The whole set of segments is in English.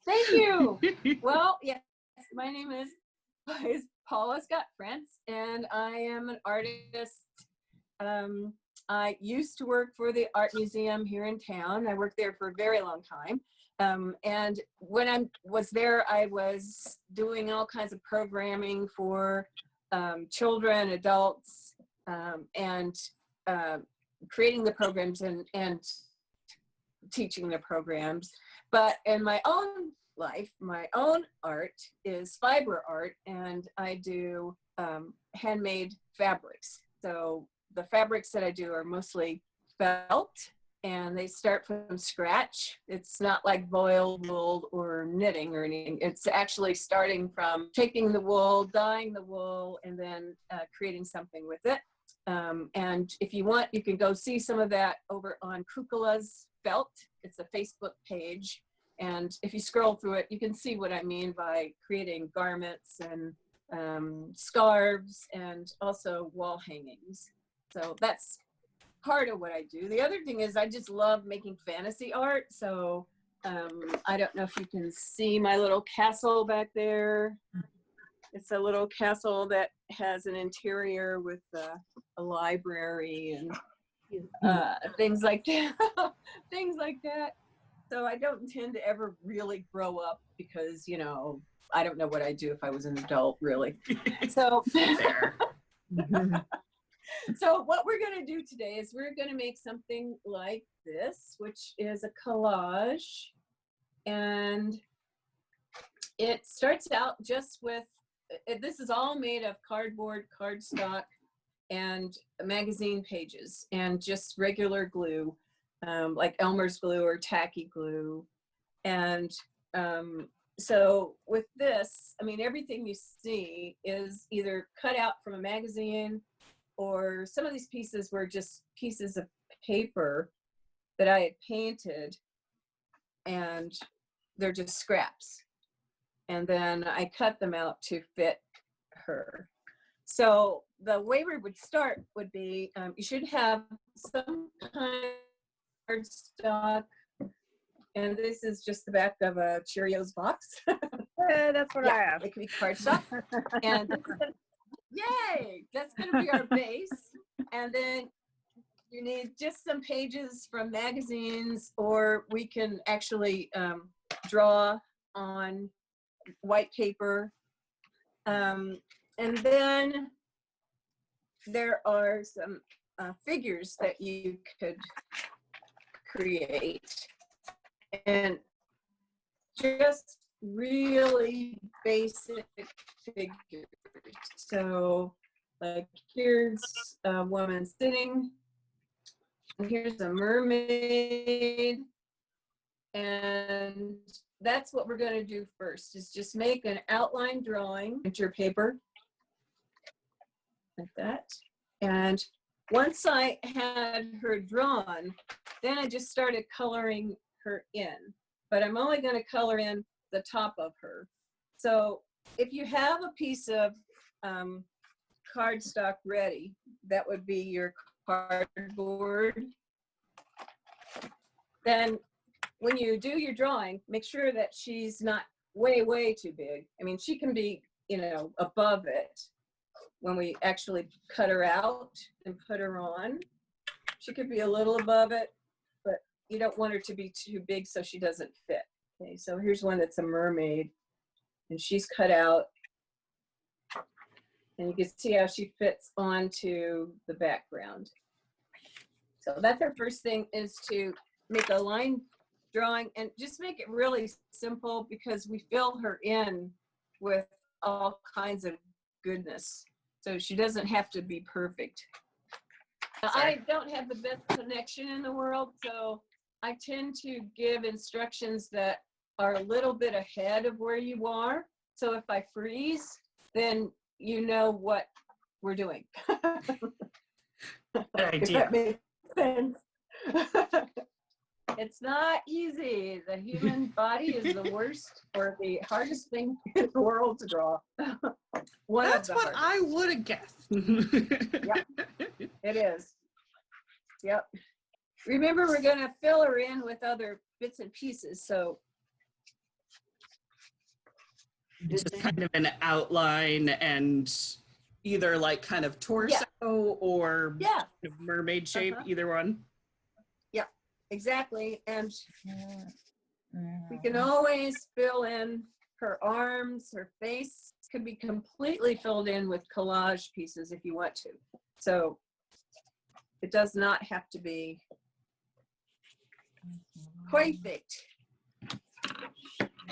Thank you. Well, yes, my name is Paula Scott-FRANZ, and I am an artist. I used to work for the art museum here in town. I worked there for a very long time. And when I was there, I was doing all kinds of programming for children, adults, and creating the programs and teaching the programs. But in my own life, my own art is fiber art, and I do handmade fabrics. So the fabrics that I do are mostly felt, and they start from scratch. It's not like boiled wool or knitting or anything. It's actually starting from taking the wool, dyeing the wool, and then creating something with it. And if you want, you can go see some of that over on Kukula's Felt. It's a Facebook page. And if you scroll through it, you can see what I mean by creating garments and scarves and also wall hangings. So that's part of what I do. The other thing is I just love making fantasy art. So I don't know if you can see my little castle back there. It's a little castle that has an interior with a library and things like that. Things like that. So I don't intend to ever really grow up because, you know, I don't know what I'd do if I was an adult, really. So, so what we're going to do today is we're going to make something like this, which is a collage. And it starts out just with, this is all made of cardboard, cardstock, and magazine pages, and just regular glue, like Elmer's glue or tacky glue. And so with this, I mean, everything you see is either cut out from a magazine, or some of these pieces were just pieces of paper that I had painted, and they're just scraps. And then I cut them out to fit her. So the way we would start would be, you should have some kind of cardstock, and this is just the back of a Cheerios box. That's what I have. It could be cardstock. And this is yay! That's going to be our base. And then you need just some pages from magazines, or we can actually draw on white paper. And then there are some figures that you could create, and just really basic figures. So like here's a woman sitting, and here's a mermaid, and that's what we're going to do first, is just make an outline drawing with your paper like that. And once I had her drawn, then I just started coloring her in, but I'm only going to color in the top of her. So if you have a piece of cardstock ready, that would be your cardboard. Then when you do your drawing, make sure that she's not way, way too big. I mean, she can be, you know, above it when we actually cut her out and put her on. She could be a little above it, but you don't want her to be too big so she doesn't fit. Okay, so here's one that's a mermaid, and she's cut out. And you can see how she fits onto the background. So that's our first thing, is to make a line drawing and just make it really simple, because we fill her in with all kinds of goodness. So she doesn't have to be perfect. I don't have the best connection in the world, so I tend to give instructions that are a little bit ahead of where you are. So if I freeze, then you know what we're doing. Good idea. If that makes sense. It's not easy. The human body is the worst or the hardest thing in the world to draw. That's what I would have guessed. Yep, it is. Yep. Remember, we're going to fill her in with other bits and pieces. So just kind of an outline and either like kind of torso or mermaid shape, either one. Yeah, exactly. And we can always fill in her arms, her face could be completely filled in with collage pieces if you want to. So it does not have to be perfect.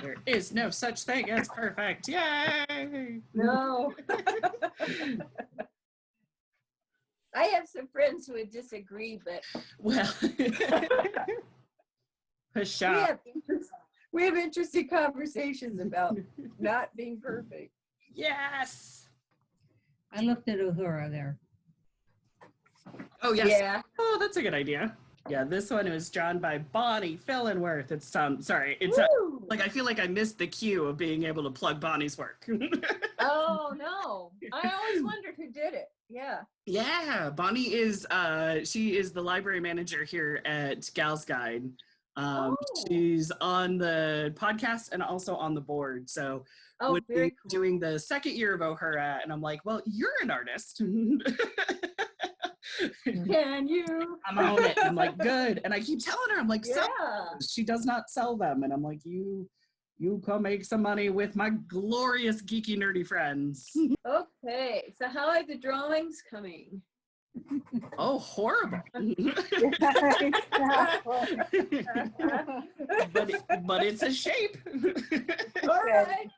There is no such thing as perfect. Yay! No. I have some friends who would disagree, but well, push up. We have interesting conversations about not being perfect. Yes. I looked at Uhura there. Oh yes. Yeah. Oh, that's a good idea. Yeah, this one was drawn by Bonnie Fillenworth. It's sorry, it's like I feel like I missed the cue of being able to plug Bonnie's work. Oh no, I always wondered who did it. Yeah. Yeah, Bonnie is she is the library manager here at Gal's Guide. She's on the podcast and also on the board. So very cool. Doing the second year of Uhura, and I'm like, well, you're an artist. Can you? I'm on it. I'm like, good. And I keep telling her, I'm like, she does not sell them. And I'm like, you come make some money with my glorious geeky nerdy friends. Okay, so how are the drawings coming? Oh, horrible. but it's a shape. All right.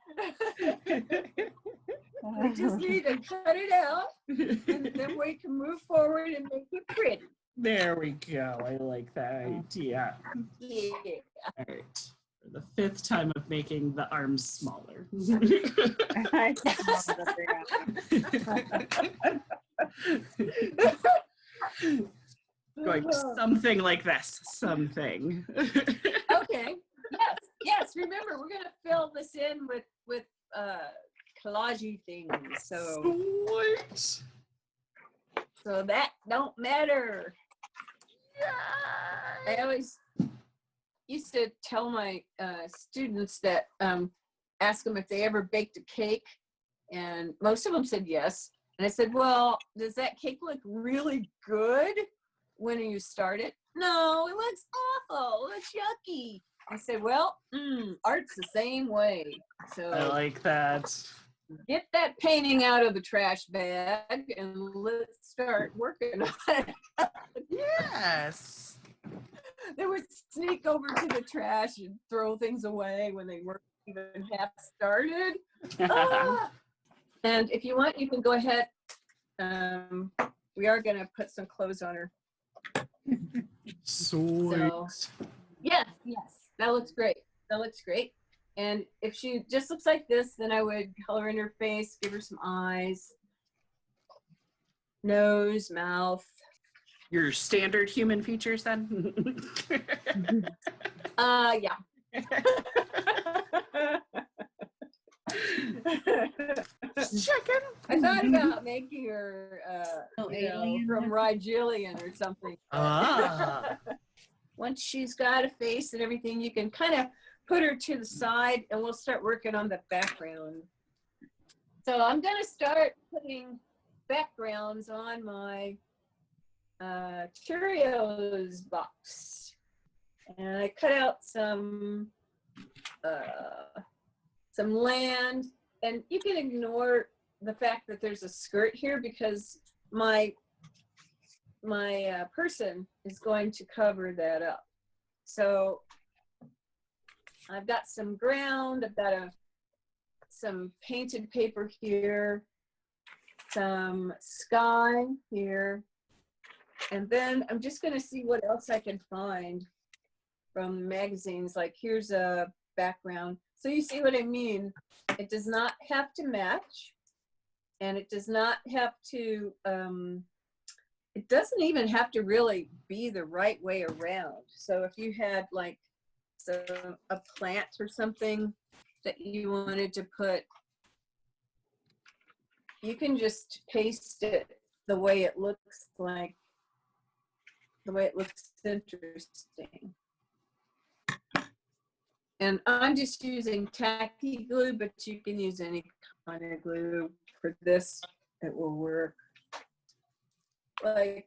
We just need to cut it out, and then we can move forward and make it pretty. There we go. I like that idea. Yeah. All right. For the fifth time of making the arms smaller. Going something like this. Something. Okay. Yes. Remember, we're gonna fill this in with collagey things. Sweet. So that don't matter. Yeah. I always used to tell my students that ask them if they ever baked a cake, and most of them said yes. And I said, well, does that cake look really good when you start it? No, it looks awful. It looks yucky. I said, well, art's the same way. So I like that. Get that painting out of the trash bag and let's start working on it. Yes. They would sneak over to the trash and throw things away when they weren't even half started. And if you want, you can go ahead. We are going to put some clothes on her. Sweet. So, yes, that looks great. And if she just looks like this, then I would color in her face, give her some eyes, nose, mouth. Your standard human features then? Yeah. Checking. I thought about making her from Rigelian or something. Once she's got a face and everything, you can kind of put her to the side and we'll start working on the background. So I'm going to start putting backgrounds on my Cheerios box. And I cut out some land, and you can ignore the fact that there's a skirt here because my person is going to cover that up. So I've got some ground, I've got some painted paper here, some sky here, and then I'm just going to see what else I can find from magazines. Like here's a background. So you see what I mean? It does not have to match, and it does not have to, it doesn't even have to really be the right way around. So if you had like a plant or something that you wanted to put, you can just paste it the way it looks like, the way it looks interesting. And I'm just using tacky glue, but you can use any kind of glue for this. It will work. Like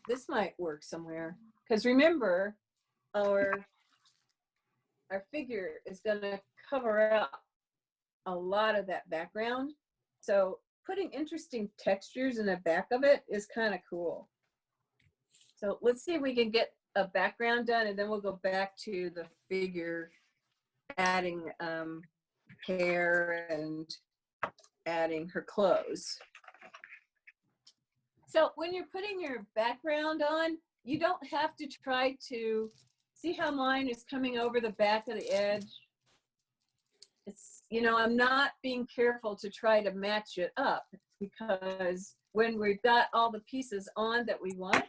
this might work somewhere. Because remember, our figure is going to cover up a lot of that background. So putting interesting textures in the back of it is kind of cool. So let's see if we can get a background done, and then we'll go back to the figure, adding hair and adding her clothes. So when you're putting your background on, you don't have to try to see how mine is coming over the back of the edge. It's, you know, I'm not being careful to try to match it up, because when we've got all the pieces on that we want,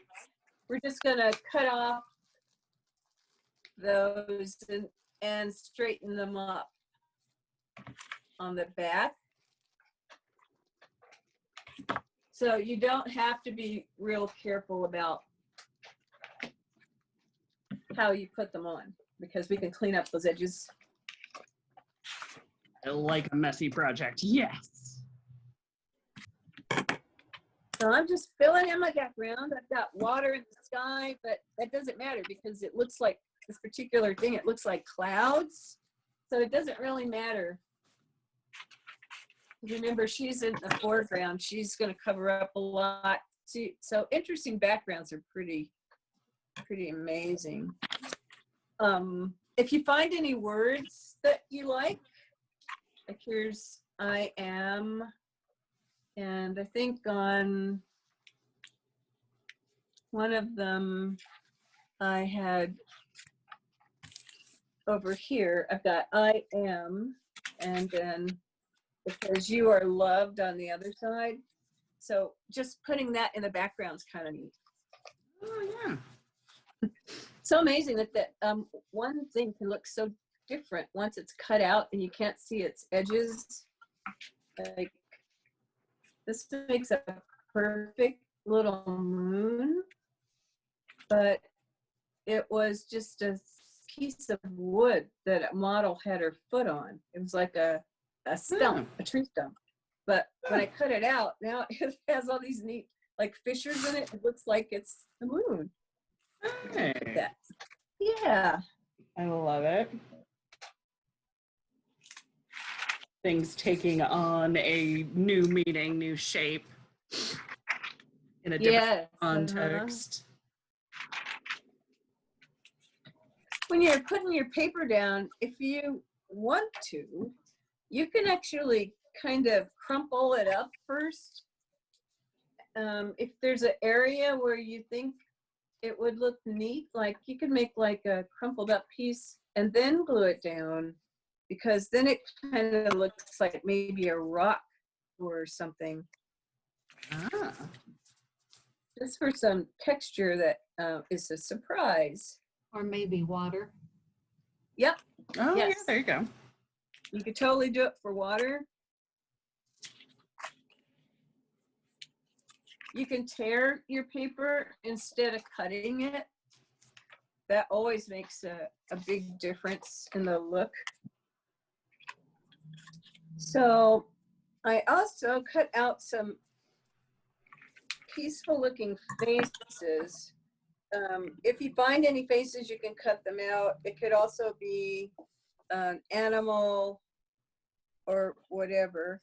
we're just gonna cut off those and straighten them up on the back. So you don't have to be real careful about how you put them on, because we can clean up those edges. I like a messy project. Yes. So I'm just filling in my background. I've got water in the sky, but that doesn't matter because it looks like this particular thing, it looks like clouds. So it doesn't really matter. Remember, she's in the foreground. She's going to cover up a lot. See, so interesting backgrounds are pretty amazing. If you find any words that you like here's I am, and I think on one of them I had over here, I've got I am, and then it says you are loved on the other side. So just putting that in the background is kind of neat. Oh, yeah. So amazing that one thing can look so different once it's cut out and you can't see its edges. Like this makes a perfect little moon, but it was just a piece of wood that a model had her foot on. It was like a stump, a tree stump. But when I cut it out, now it has all these neat like fissures in it. It looks like it's the moon. Hey. Yeah. I love it. Things taking on a new meaning, new shape in a different context. When you're putting your paper down, if you want to, you can actually kind of crumple it up first. If there's an area where you think it would look neat, like you could make like a crumpled up piece and then glue it down, because then it kind of looks like maybe a rock or something. Ah. Just for some texture that is a surprise. Or maybe water. Yep. Oh, yes. Yeah, there you go. You could totally do it for water. You can tear your paper instead of cutting it. That always makes a big difference in the look. So I also cut out some peaceful looking faces. If you find any faces, you can cut them out. It could also be an animal or whatever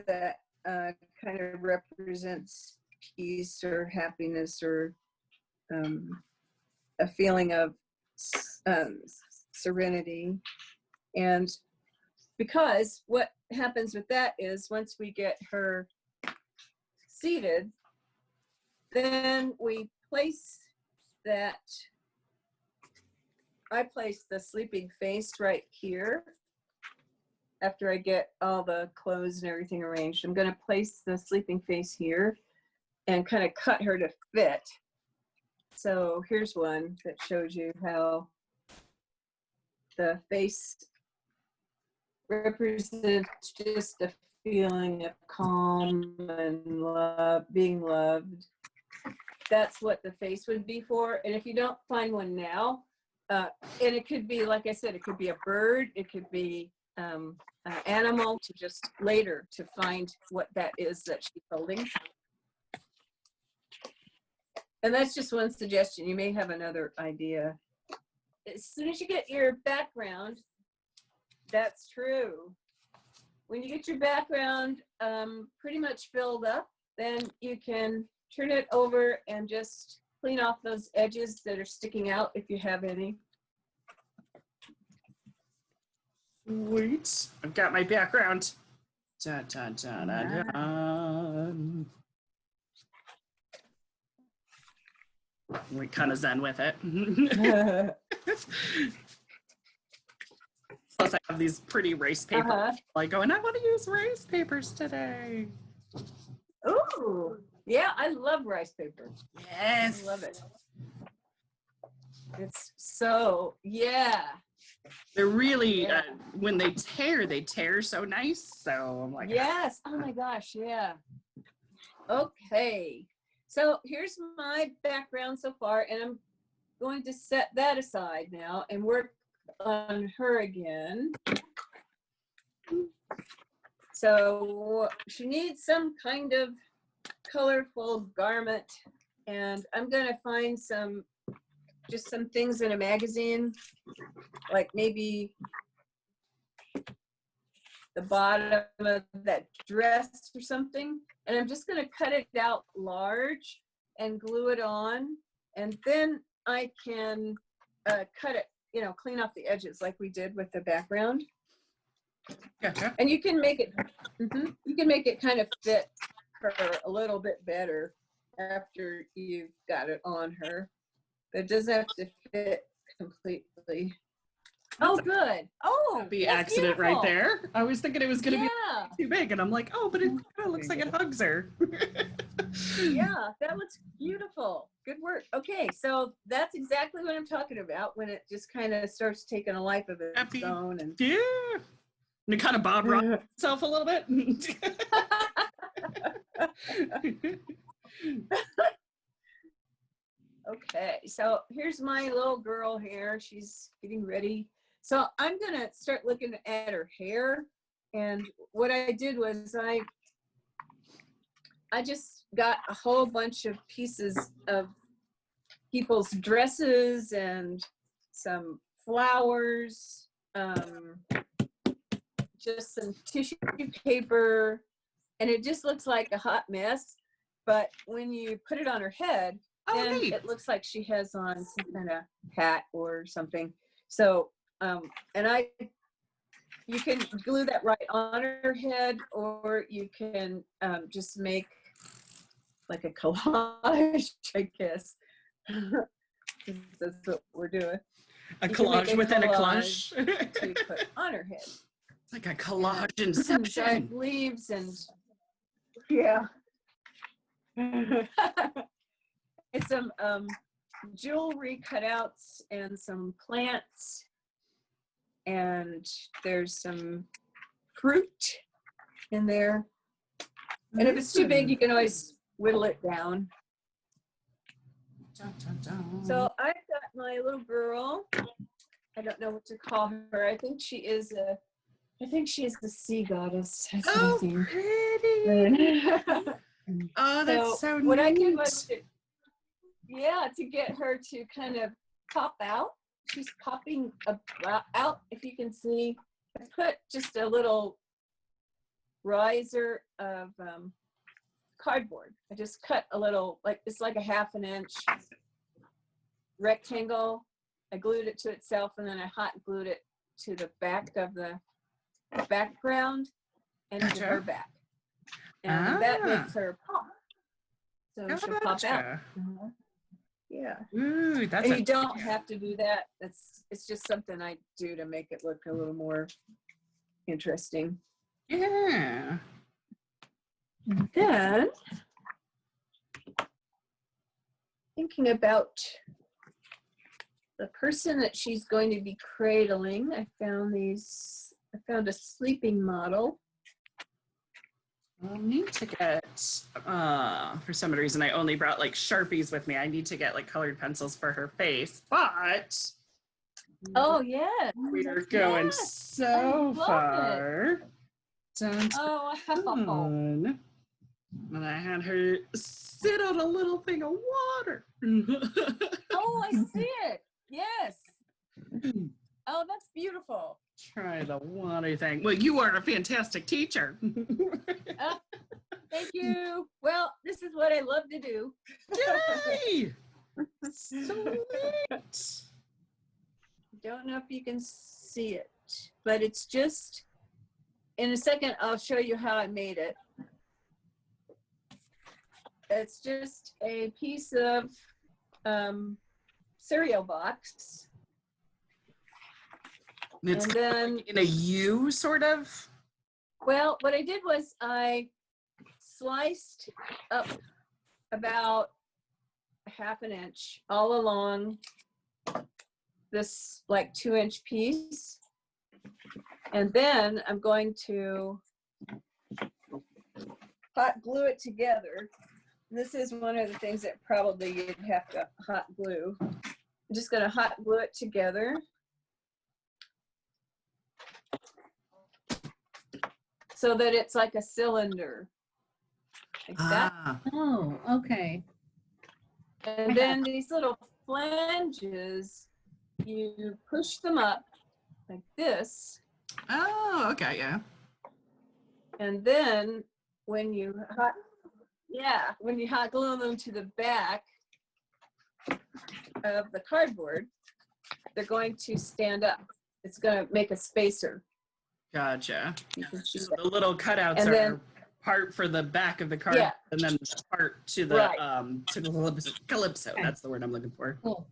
that kind of represents peace or happiness or a feeling of serenity. And because what happens with that is once we get her seated, then we place that, I place the sleeping face right here. After I get all the clothes and everything arranged, I'm gonna place the sleeping face here and kind of cut her to fit. So here's one that shows you how the face represents just a feeling of calm and love, being loved. That's what the face would be for. And if you don't find one now, and it could be, like I said, it could be a bird, it could be an animal, to just later to find what that is that she's holding. And that's just one suggestion. You may have another idea. As soon as you get your background, that's true. When you get your background pretty much filled up, then you can turn it over and just clean off those edges that are sticking out if you have any. Sweet. I've got my background. Dun, dun, dun, dun, dun. We kind of zen with it. Plus, I have these pretty race papers. Like going, I want to use race papers today. Ooh, yeah, I love rice paper. Yes. I love it. It's so, yeah. They're really, Yeah. when they tear so nice. So I'm like, Yes. Oh my gosh. Yeah. Okay. So here's my background so far, and I'm going to set that aside now and work on her again. So she needs some kind of colorful garment, and I'm going to find just some things in a magazine, like maybe the bottom of that dress or something, and I'm just going to cut it out large and glue it on, and then I can cut it, clean off the edges like we did with the background. gotcha. And you can make it kind of fit her a little bit better after you've got it on her. But it doesn't have to fit completely. Oh, good. Oh, Happy that's accident beautiful. right there. I was thinking it was going to Yeah. be too big, and I'm like, oh, but it kind of looks like it hugs her. Yeah, that looks beautiful. Good work. Okay, so that's exactly what I'm talking about, when it just kind of starts taking a life of its Happy. own. And Yeah. And it kind of Bob rocked itself a little bit. Okay, so here's my little girl here. She's getting ready. So I'm gonna start looking at her hair. And what I did was I just got a whole bunch of pieces of people's dresses and some flowers, just some tissue paper, and it just looks like a hot mess. But when you put it on her head, then neat. it looks like she has on some kind of hat or something. So, and you can glue that right on her head, or you can just make like a collage, I guess. That's what we're doing. A You can make collage within a collage. To put on her head. It's like a collage Giant inception. leaves and yeah. It's some jewelry cutouts and some plants, and there's some fruit in there. And if it's too big, you can always whittle it down. Dun, dun, dun. So I've got my little girl. I don't know what to call her. I think she is the sea goddess. That's what I Oh, think. pretty. Oh, that's so what neat. I did was to get her to kind of pop out. She's popping out, if you can see. I put just a little riser of cardboard. I just cut a little, it's like a 1/2 inch rectangle. I glued it to itself, and then I hot glued it to the back of the background and to her back. And that makes her pop. So she'll pop out. Yeah. Ooh, that's And you don't have to do that. It's just something I do to make it look a little more interesting. Yeah. Then, thinking about the person that she's going to be cradling, I found a sleeping model. I'll need to get, for some reason, I only brought like Sharpies with me. I need to get like colored pencils for her face, but Oh, yes. We are going Yes, so love it. far. Dun, Oh, wow. dun. And I had her sit on a little thing of water. Oh, I see it. Yes. Oh, that's beautiful. Try the water thing. Well, you are a fantastic teacher. Thank you. Well, this is what I love to do. Yay! Sweet. Don't know if you can see it, but it's just, in a second, I'll show you how I made it. It's just a piece of cereal box. It's And kind of then, like in a U, sort of. well, what I did was I sliced up about a ½ inch all along this like 2-inch piece. And then I'm going to hot glue it together. This is one of the things that probably you'd have to hot glue. I'm just going to hot glue it together. So that it's like a cylinder. Like that. Ah, Oh, okay. And then these little flanges, you push them up like this. oh, okay, yeah. And then when you hot glue them to the back of the cardboard, they're going to stand up. It's going to make a spacer. Gotcha. You can see So that. the little cutouts And are then- part for the back of the card, Yeah. and then the part to the Right. calypso. That's the word I'm looking for. Cool.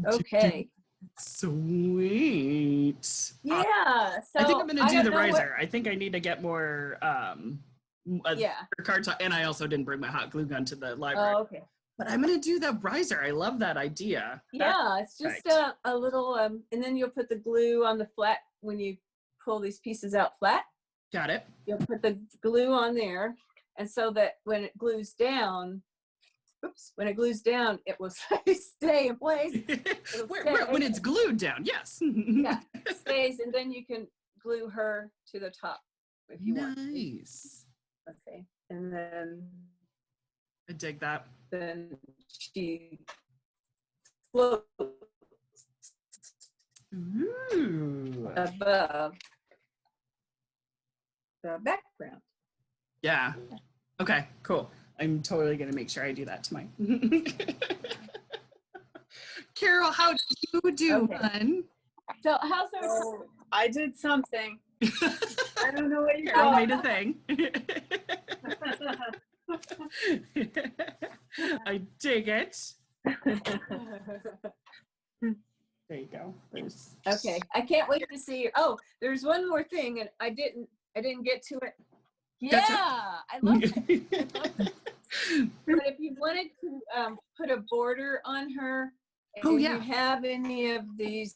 Okay. Sweet. Yeah. So I think I'm gonna do don't the know what- riser. I think I need to get more Yeah. cards, and I also didn't bring my hot glue gun to the library. Oh, okay. But I'm gonna do the riser. I love that idea. That- Yeah, it's just right. a little, and then you'll put the glue on the flat when you pull these pieces out flat. Got it. You'll put the glue on there, and so that when it glues down, when it glues down, it will stay in place. When it's glued down, yes. Yeah, it stays, and then you can glue her to the top if you want. Nice. Okay, and I dig that. then she floats Ooh. above the background. Yeah. Okay, cool. I'm totally going to make sure I do that tonight. Carol, how did you do, Okay. hun? So how's our? I did something. I don't know what you Carol call made a thing. I dig it. There you go. There's... Okay, I can't wait to see you. Oh, there's one more thing, and I didn't get to it. Yeah, Gotcha. I love it. But if you wanted to put a border on her, and Oh, yeah. you have any of these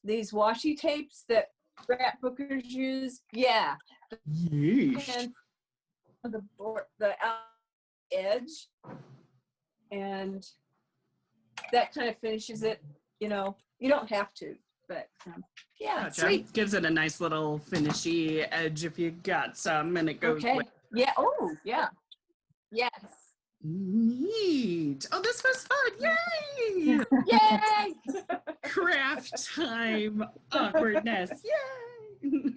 washi tapes that scrapbookers use, yeah, Yeesh. and the edge, and that kind of finishes it. You know, you don't have to, but yeah, Gotcha. sweet. Gives it a nice little finishy edge if you got some, and it goes Okay. with. Yeah. Oh, yeah. Yes. Neat. Oh, this was fun. Yay! Yay! Craft time awkwardness. Yay!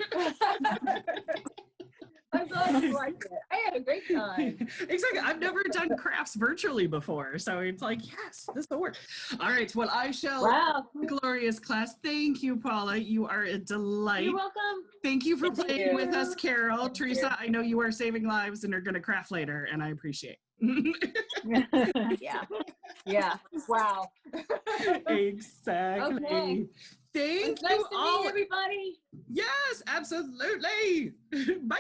I'm glad you liked it. I had a great time. Exactly. I've never done crafts virtually before, so it's like, yes, this will work. All right. Well, I shall. Wow. Glorious class. Thank you, Paula. You are a delight. You're welcome. Thank you for Thank playing with you. us, Carol. Thank Teresa, you. I know you are saving lives and are going to craft later, and I appreciate. Yeah. Yeah. Wow. Exactly. Okay. Thank It's nice you to all. meet everybody. Yes, absolutely. Bye.